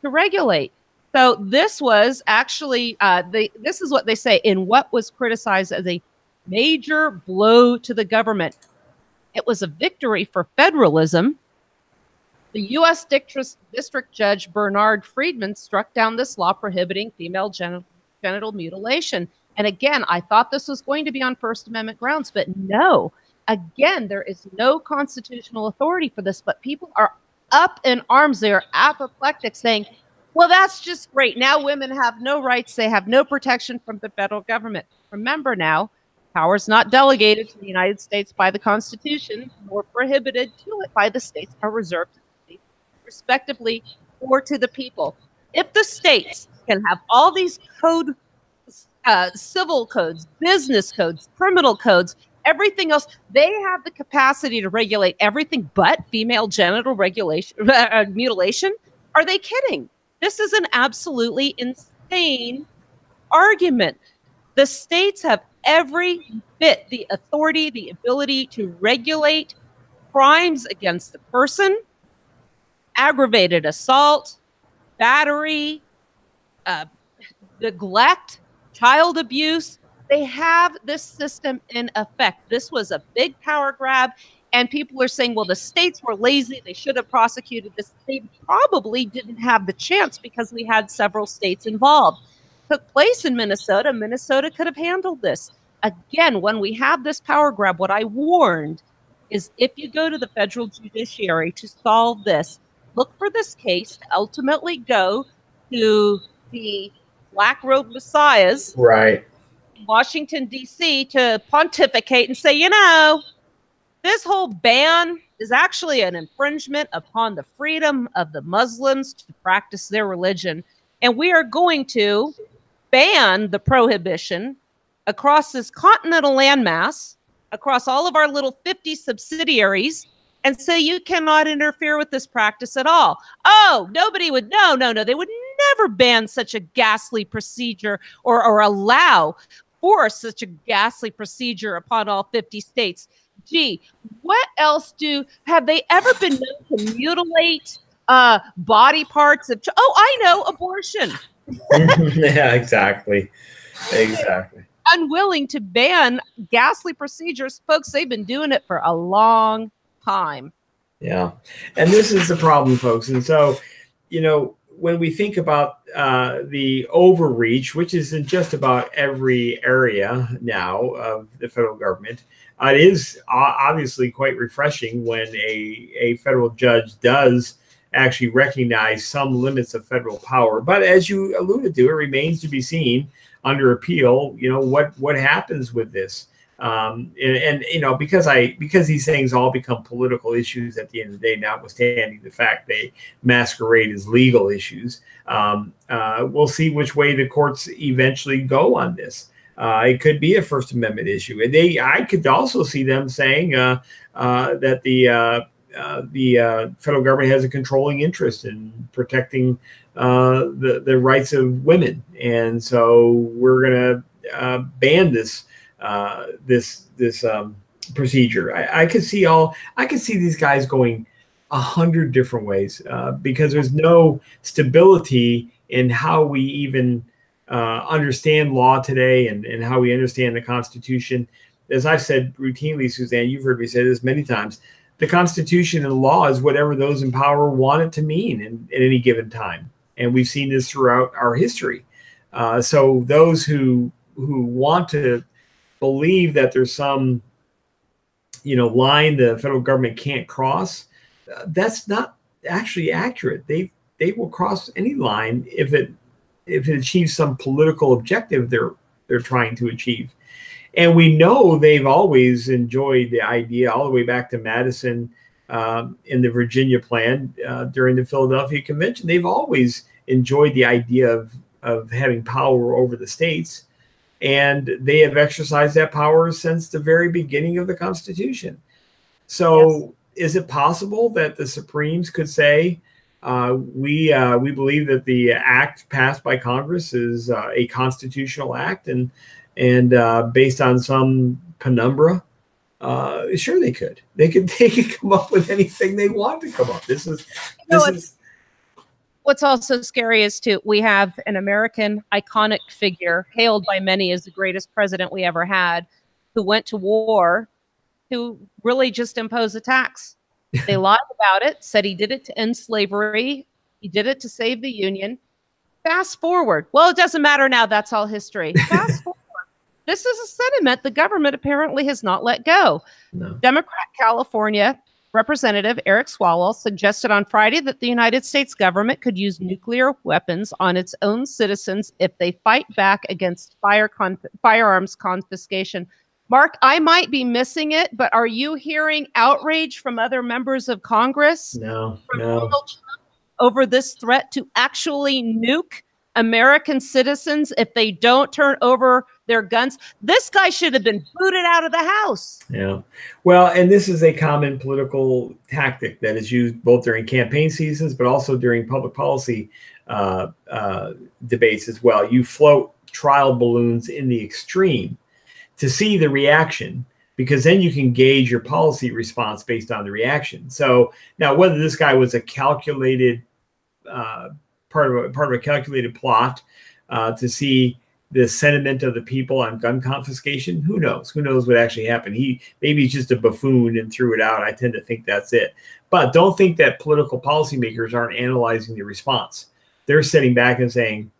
to regulate. So this was actually, this is what they say in what was criticized as a major blow to the government. It was a victory for federalism. The U.S. District Judge Bernard Friedman struck down this law prohibiting female genital mutilation. And again, I thought this was going to be on First Amendment grounds, but no. Again, there is no constitutional authority for this, but people are up in arms. They are apoplectic, saying, well, that's just great. Now women have no rights. They have no protection from the federal government. Remember now, powers not delegated to the United States by the Constitution, nor prohibited to it by the states, are reserved to the states, respectively, or to the people. If the states can have all these civil codes, business codes, criminal codes, everything else, they have the capacity to regulate everything but female genital mutilation. Are they kidding? This is an absolutely insane argument. The states have every bit the authority, the ability to regulate crimes against the person, aggravated assault, battery, neglect, child abuse. They have this system in effect. This was a big power grab, and people are saying, well, the states were lazy. They should have prosecuted this. They probably didn't have the chance because we had several states involved. Took place in Minnesota. Minnesota could have handled this. Again, when we have this power grab, what I warned is if you go to the federal judiciary to solve this, look for this case to ultimately go to the Black Robe Messiahs, right, in Washington, D.C., to pontificate and say, you know, this whole ban is actually an infringement upon the freedom of the Muslims to practice their religion. And we are going to ban the prohibition across this continental landmass, across all of our little 50 subsidiaries, and say you cannot interfere with this practice at all. Oh, nobody would, no. They would never ban such a ghastly procedure or allow for such a ghastly procedure upon all 50 states. Gee, what else have they ever been known to mutilate body parts of, I know, abortion. Yeah, exactly. Unwilling to ban ghastly procedures. Folks, they've been doing it for a long time. Yeah. And this is the problem, folks. And so, you know, when we think about the overreach, which is in just about every area now of the federal government, it is obviously quite refreshing when a federal judge does actually recognize some limits of federal power. But as you alluded to, it remains to be seen under appeal, you know, what happens with this. And you know, because these things all become political issues at the end of the day, notwithstanding the fact they masquerade as legal issues, we'll see which way the courts eventually go on this. It could be a First Amendment issue. I could also see them saying that the federal government has a controlling interest in protecting the rights of women, and so we're going to ban this procedure. I could see these guys going 100 different ways because there's no stability in how we even understand law today and how we understand the Constitution. As I've said routinely, Suzanne, you've heard me say this many times, the Constitution and law is whatever those in power want it to mean at any given time. And we've seen this throughout our history. So those who want to believe that there's some, you know, line the federal government can't cross, that's not actually accurate. They will cross any line if it achieves some political objective they're trying to achieve. And we know they've always enjoyed the idea, all the way back to Madison in the Virginia plan during the Philadelphia Convention. They've always enjoyed the idea of having power over the states. And they have exercised that power since the very beginning of the Constitution. So is it possible that the Supremes could say, we believe that the act passed by Congress is a constitutional act, and based on some penumbra? Sure, they could. They could come up with anything they want to come up. This is what's also scary is we have an American iconic figure hailed by many as the greatest president we ever had, who went to war, who really just imposed a tax. They lied about it, said he did it to end slavery. He did it to save the Union. Fast forward. Well, it doesn't matter now. That's all history. Fast forward. This is a sentiment the government apparently has not let go. No. Democrat California Representative Eric Swalwell suggested on Friday that the United States government could use nuclear weapons on its own citizens if they fight back against firearms confiscation. Mark, I might be missing it, but are you hearing outrage from other members of Congress? No. Over this threat to actually nuke American citizens if they don't turn over their guns? This guy should have been booted out of the House. Yeah. Well, and this is a common political tactic that is used both during campaign seasons, but also during public policy debates as well. You float trial balloons in the extreme to see the reaction, because then you can gauge your policy response based on the reaction. So now, whether this guy was a calculated part of a calculated plot to see the sentiment of the people on gun confiscation, who knows? Who knows what actually happened? Maybe he's just a buffoon and threw it out. I tend to think that's it. But don't think that political policymakers aren't analyzing the response. They're sitting back and saying,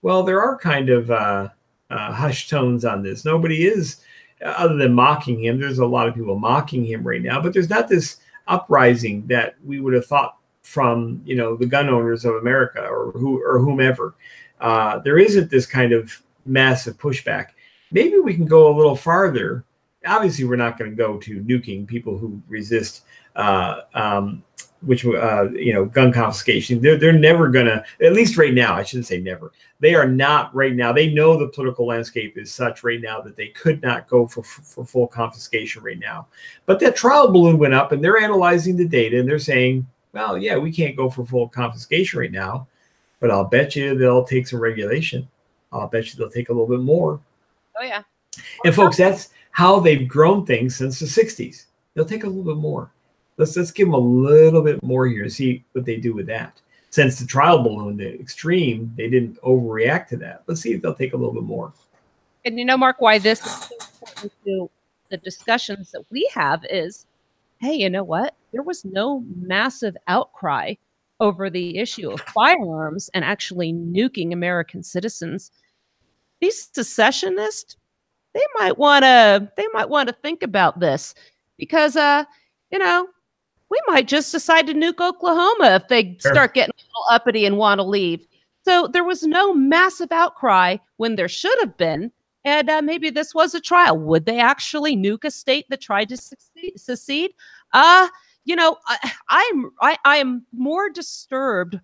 well, there are kind of hushed tones on this. Nobody is, other than mocking him. There's a lot of people mocking him right now, but there's not this uprising that we would have thought from, the gun owners of America or whomever. There isn't this kind of massive pushback. Maybe we can go a little farther. Obviously, we're not going to go to nuking people who resist gun confiscation. They're never going to, at least right now, I shouldn't say never. They are not right now. They know the political landscape is such right now that they could not go for full confiscation right now. But that trial balloon went up, and they're analyzing the data, and they're saying, well, yeah, we can't go for full confiscation right now, but I'll bet you they'll take some regulation. I'll bet you they'll take a little bit more. Oh, yeah. And folks, that's how they've grown things since the 60s. They'll take a little bit more. Let's give them a little bit more here to see what they do with that. Since the trial balloon, the extreme, they didn't overreact to that. Let's see if they'll take a little bit more. And Mark, why this is so important to the discussions that we have is, hey, you know what? There was no massive outcry over the issue of firearms and actually nuking American citizens. These secessionists, they might want to think about this, because we might just decide to nuke Oklahoma if they start getting a little uppity and want to leave. So there was no massive outcry when there should have been. And maybe this was a trial. Would they actually nuke a state that tried to secede? I am more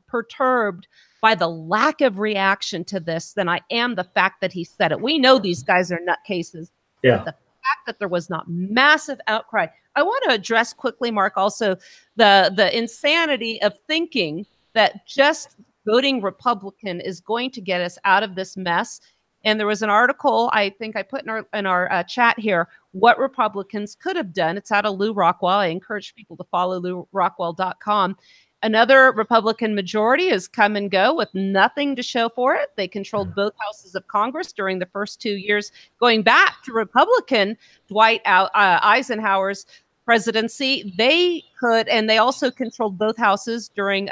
perturbed by the lack of reaction to this than I am the fact that he said it. We know these guys are nutcases. Yeah. The fact that there was not massive outcry. I want to address quickly, Mark, also the insanity of thinking that just voting Republican is going to get us out of this mess. And there was an article I think I put in our chat here, what Republicans could have done. It's out of Lou Rockwell. I encourage people to follow LouRockwell.com. Another Republican majority has come and go with nothing to show for it. They controlled both houses of Congress during the first 2 years, going back to Republican Dwight Eisenhower's presidency. They could, and they also controlled both houses during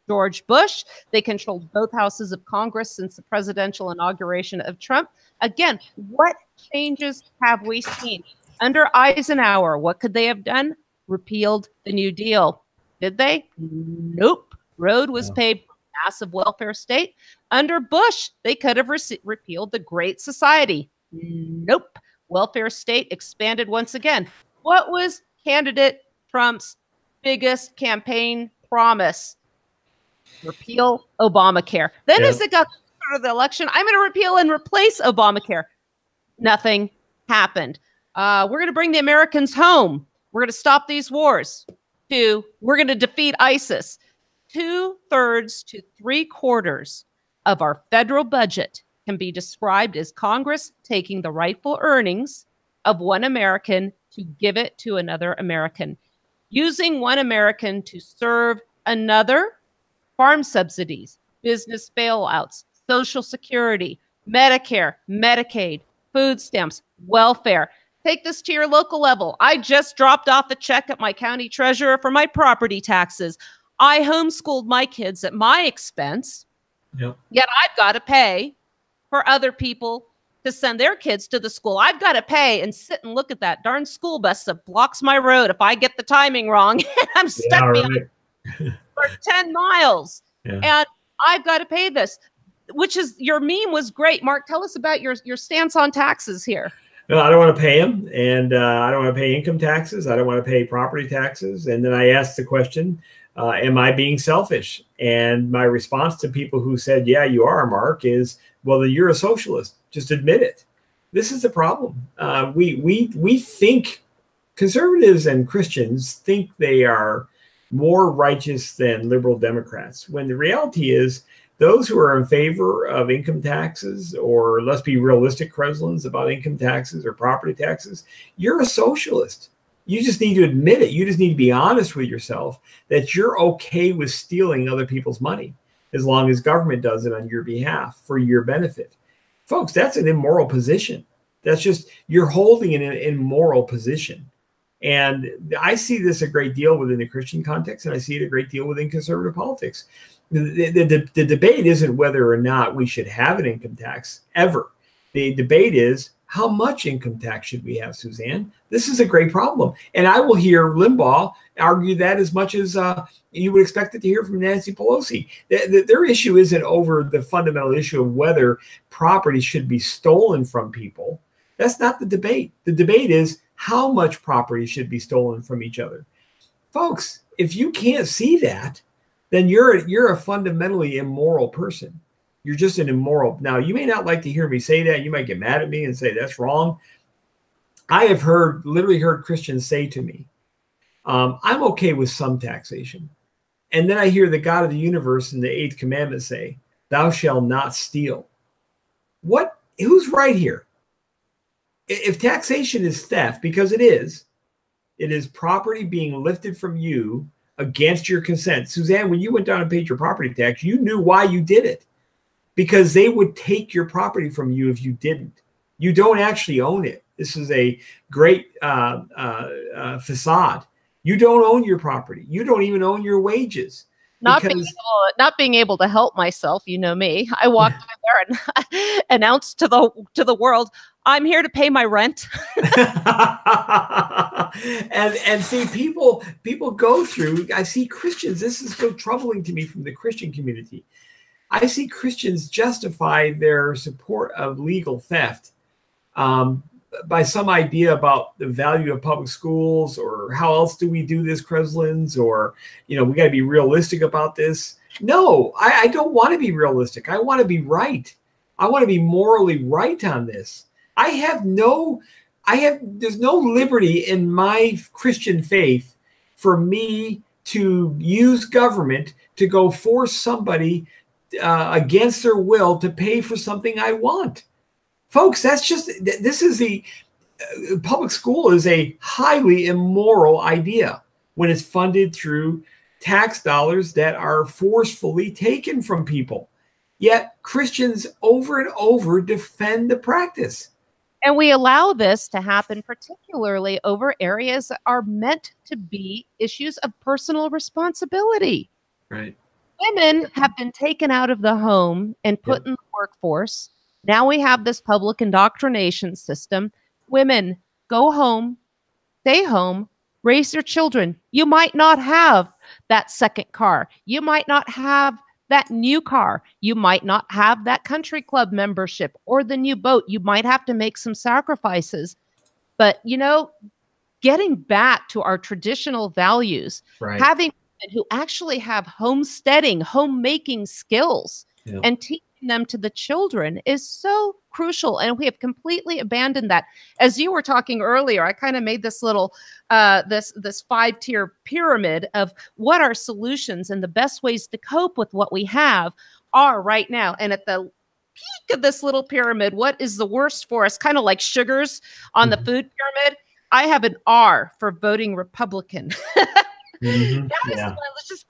George Bush. They controlled both houses of Congress since the presidential inauguration of Trump. Again, what changes have we seen? Under Eisenhower, what could they have done? Repealed the New Deal. Did they? Nope. Road was paved for a massive welfare state. Under Bush, they could have repealed the Great Society. Nope. Welfare state expanded once again. What was candidate Trump's biggest campaign promise? Repeal Obamacare. Then as it got closer to the election, I'm going to repeal and replace Obamacare. Nothing happened. We're going to bring the Americans home. We're going to stop these wars. 2, we're going to defeat ISIS. 2/3 to 3/4 of our federal budget can be described as Congress taking the rightful earnings of one American to give it to another American, using one American to serve another. Farm subsidies, business bailouts, Social Security, Medicare, Medicaid, food stamps, welfare. Take this to your local level. I just dropped off a check at my county treasurer for my property taxes. I homeschooled my kids at my expense, yet I've got to pay for other people to send their kids to the school. I've got to pay and sit and look at that darn school bus that blocks my road if I get the timing wrong. I'm stuck behind for 10 miles. And I've got to pay this, which is, your meme was great. Mark, tell us about your stance on taxes here. No, I don't want to pay them, and I don't want to pay income taxes. I don't want to pay property taxes. And then I asked the question, am I being selfish? And my response to people who said, yeah, you are, Mark, is, well, then you're a socialist. Just admit it. This is the problem. We think, conservatives and Christians think they are more righteous than liberal Democrats, when the reality is those who are in favor of income taxes, or let's be realistic, Kreslins, about income taxes or property taxes, you're a socialist. You just need to admit it. You just need to be honest with yourself that you're okay with stealing other people's money as long as government does it on your behalf for your benefit. Folks, that's an immoral position. That's just, you're holding an immoral position. And I see this a great deal within the Christian context, and I see it a great deal within conservative politics. The debate isn't whether or not we should have an income tax, ever. The debate is, how much income tax should we have, Suzanne? This is a great problem. And I will hear Limbaugh argue that as much as you would expect it to hear from Nancy Pelosi. Their issue isn't over the fundamental issue of whether property should be stolen from people. That's not the debate. The debate is, how much property should be stolen from each other. Folks, if you can't see that, then you're a fundamentally immoral person. You're just an immoral. Now, you may not like to hear me say that. You might get mad at me and say that's wrong. I have literally heard Christians say to me, I'm okay with some taxation. And then I hear the God of the universe in the 8th commandment say, thou shalt not steal. What? Who's right here? If taxation is theft, because it is property being lifted from you against your consent. Suzanne, when you went down and paid your property tax, you knew why you did it, because they would take your property from you if you didn't. You don't actually own it. This is a great facade. You don't own your property. You don't even own your wages. Not being able to help myself, you know me. I walked by there and announced to the world, I'm here to pay my rent. and see, people go through. I see Christians. This is so troubling to me from the Christian community. I see Christians justify their support of legal theft by some idea about the value of public schools, or how else do we do this, Kreslins, or we got to be realistic about this. No, I don't want to be realistic. I want to be right. I want to be morally right on this. There's no liberty in my Christian faith for me to use government to go force somebody against their will to pay for something I want. Folks, public school is a highly immoral idea when it's funded through tax dollars that are forcefully taken from people. Yet Christians over and over defend the practice. And we allow this to happen particularly over areas that are meant to be issues of personal responsibility. Right. Women have been taken out of the home and put in the workforce. Now we have this public indoctrination system. Women, go home, stay home, raise your children. You might not have that second car. You might not have that new car. You might not have that country club membership or the new boat. You might have to make some sacrifices. But, you know, getting back to our traditional values, having women who actually have homesteading, homemaking skills and teaching them to the children is so crucial. And we have completely abandoned that. As you were talking earlier, I kind of made this little, this 5-tier pyramid of what our solutions and the best ways to cope with what we have are right now. And at the peak of this little pyramid, what is the worst for us? Kind of like sugars on the food pyramid. I have an R for voting Republican. Let's just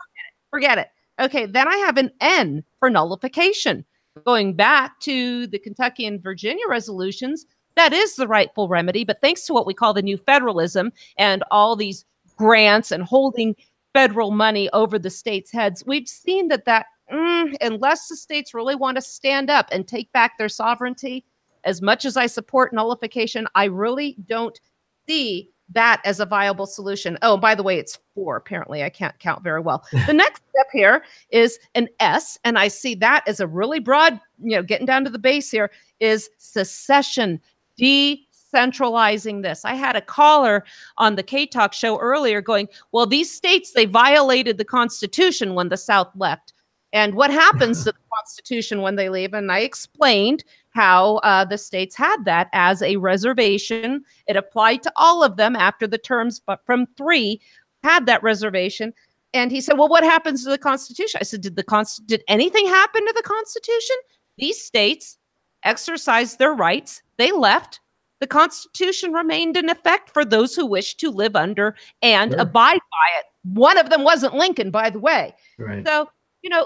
forget it. Okay, then I have an N for nullification. Going back to the Kentucky and Virginia resolutions, that is the rightful remedy. But thanks to what we call the new federalism and all these grants and holding federal money over the states' heads, we've seen that unless the states really want to stand up and take back their sovereignty, as much as I support nullification, I really don't see that as a viable solution. Oh, by the way, it's 4. Apparently, I can't count very well. The next step here is an S, and I see that as a really broad, getting down to the base here, is secession, decentralizing this. I had a caller on the K-Talk show earlier going, well, these states, they violated the Constitution when the South left. And what happens to the Constitution when they leave? And I explained how the states had that as a reservation. It applied to all of them after the terms, but from 3 had that reservation. And he said, well, what happens to the Constitution? I said, did anything happen to the Constitution? These states exercised their rights. They left. The Constitution remained in effect for those who wish to live under and abide by it. One of them wasn't Lincoln, by the way. Right. So,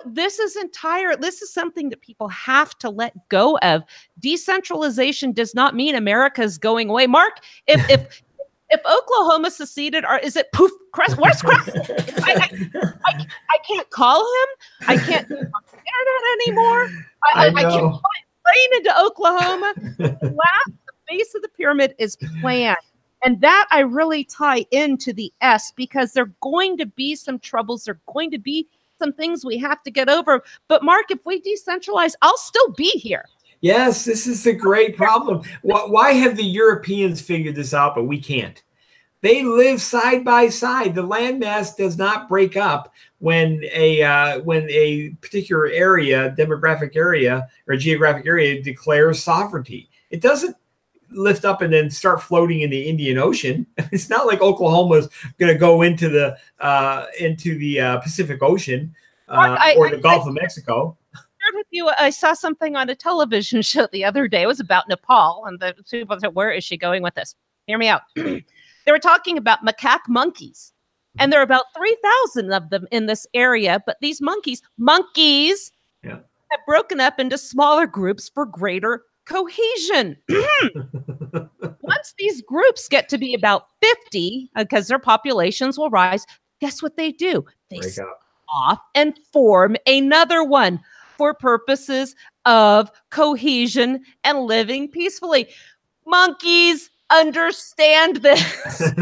this is something that people have to let go of. Decentralization does not mean America is going away. Mark, if Oklahoma seceded, or is it poof? Where's Crest? I can't call him. I can't do internet anymore. I can't fly a plane into Oklahoma. The base of the pyramid is planned. And that I really tie into the S, because there are going to be some troubles. There are going to be some things we have to get over. But Mark, if we decentralize, I'll still be here. Yes, this is a great problem. Why have the Europeans figured this out, but we can't? They live side by side. The landmass does not break up when a particular area, demographic area or geographic area declares sovereignty. It doesn't lift up and then start floating in the Indian Ocean. It's not like Oklahoma is going to go into the Pacific Ocean or the Gulf of Mexico. With you, I saw something on a television show the other day. It was about Nepal, and the people said, "Where is she going with this?" Hear me out. They were talking about macaque monkeys, and there are about 3,000 of them in this area. But these monkeys have broken up into smaller groups for greater cohesion. Once these groups get to be about 50, because their populations will rise, guess what they do? They split off and form another one for purposes of cohesion and living peacefully. Monkeys understand this.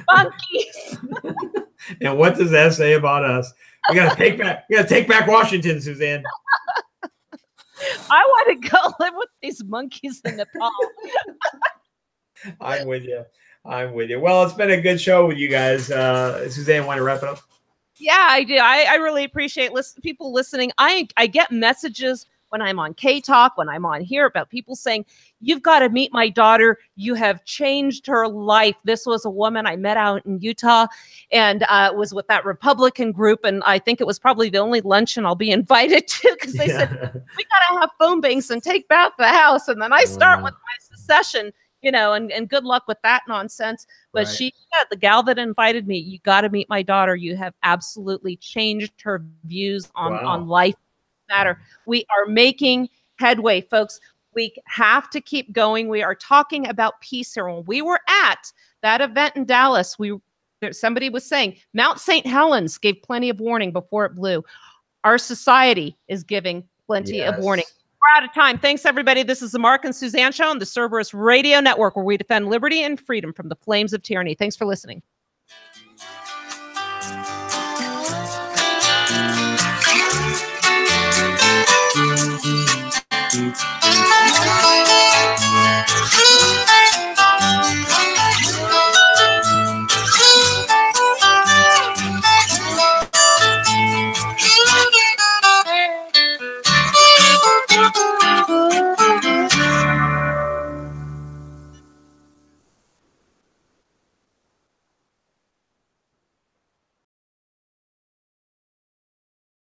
Monkeys. And what does that say about us? We gotta take back Washington, Suzanne. I want to go live with these monkeys in Nepal. I'm with you. Well, it's been a good show with you guys. Suzanne, want to wrap it up? Yeah, I do. I really appreciate people listening. I get messages when I'm on K-Talk, when I'm on here, about people saying, you've got to meet my daughter. You have changed her life. This was a woman I met out in Utah, and was with that Republican group. And I think it was probably the only luncheon I'll be invited to, because they said, we got to have phone banks and take back the house. And then I start with my secession, and good luck with that nonsense. But she said, the gal that invited me, you got to meet my daughter. You have absolutely changed her views on life matter. We are making headway, folks. We have to keep going. We are talking about peace here. When we were at that event in Dallas, somebody was saying Mount St. Helens gave plenty of warning before it blew. Our society is giving plenty of warning. We're out of time. Thanks, everybody. This is the Mark and Suzanne Show on the Cerberus Radio Network, where we defend liberty and freedom from the flames of tyranny. Thanks for listening.